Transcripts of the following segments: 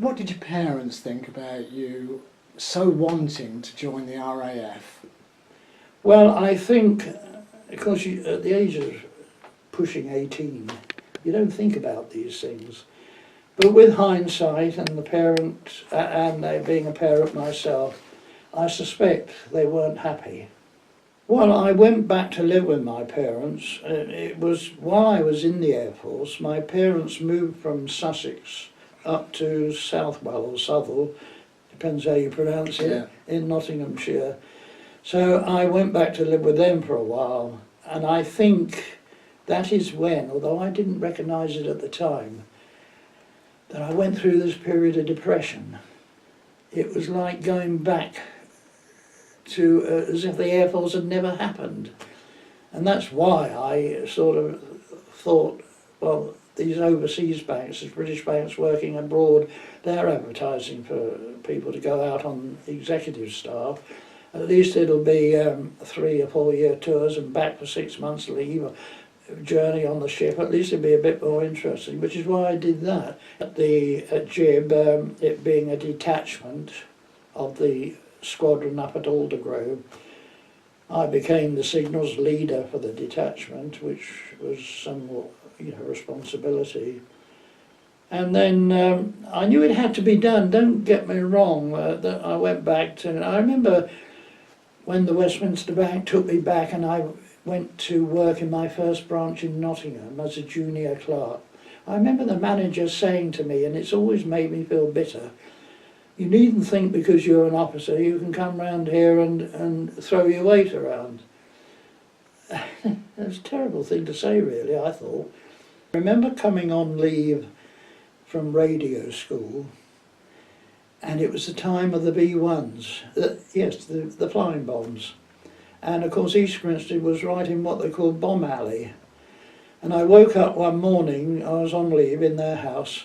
What did your parents think about you so wanting to join the RAF? Well, I think, because at the age of pushing 18, you don't think about these things. But with hindsight and the parent, and being a parent myself, I suspect they weren't happy. Well, I went back to live with my parents. It was while I was in the Air Force. My parents moved from Sussex up to Southwell or Southwell, depends how you pronounce it, in Nottinghamshire. So I went back to live with them for a while, and I think that is when, although I didn't recognise it at the time, that I went through this period of depression. It was like going back to as if the Air Force had never happened. And that's why I sort of thought, well, these overseas banks, these British banks working abroad, they're advertising for people to go out on executive staff. At least it'll be 3 or 4 year tours and back for 6 months leave, or journey on the ship. At least it'd be a bit more interesting, which is why I did that. At JIB, it being a detachment of the squadron up at Aldergrove, I became the signals leader for the detachment, which was somewhat, responsibility. And then I knew it had to be done. Don't get me wrong. That I went back to. I remember when the Westminster Bank took me back, and I went to work in my first branch in Nottingham as a junior clerk. I remember the manager saying to me, and it's always made me feel bitter, you needn't think because you're an officer you can come round here and throw your weight around. It's a terrible thing to say, really, I thought. I remember coming on leave from radio school, and it was the time of the B-1s, the flying bombs. And of course East Grinstead was right in what they called Bomb Alley. And I woke up one morning, I was on leave in their house,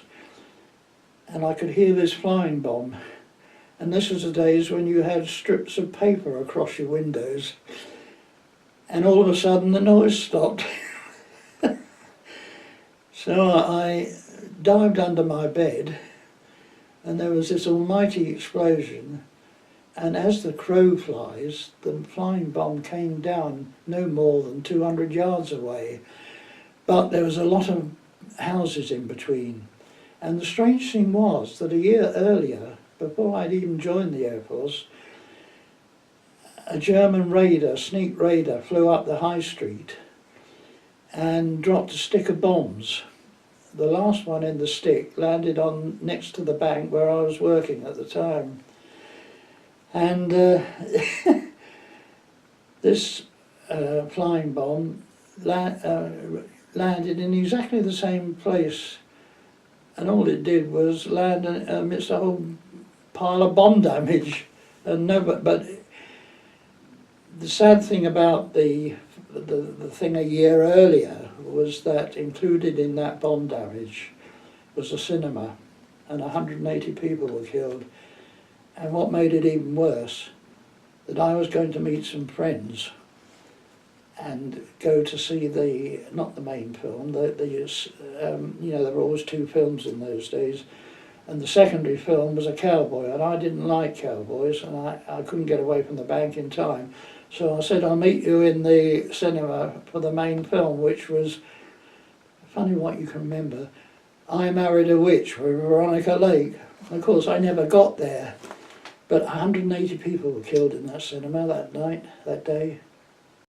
and I could hear this flying bomb. And this was the days when you had strips of paper across your windows. And all of a sudden the noise stopped. So I dived under my bed, and there was this almighty explosion. And as the crow flies, the flying bomb came down no more than 200 yards away. But there was a lot of houses in between. And the strange thing was that a year earlier, before I'd even joined the Air Force, a German raider, sneak raider, flew up the high street and dropped a stick of bombs. The last one in the stick landed on next to the bank where I was working at the time. And this flying bomb landed in exactly the same place, and all it did was land amidst a whole pile of bomb damage. And but the sad thing about the thing a year earlier was that included in that bomb damage was a cinema, and 180 people were killed. And what made it even worse, that I was going to meet some friends and go to see not the main film, there were always 2 films in those days, and the secondary film was a cowboy, and I didn't like cowboys, and I couldn't get away from the bank in time. So I said, I'll meet you in the cinema for the main film, which was, funny what you can remember, I Married a Witch with Veronica Lake. Of course, I never got there. But 180 people were killed in that cinema that day.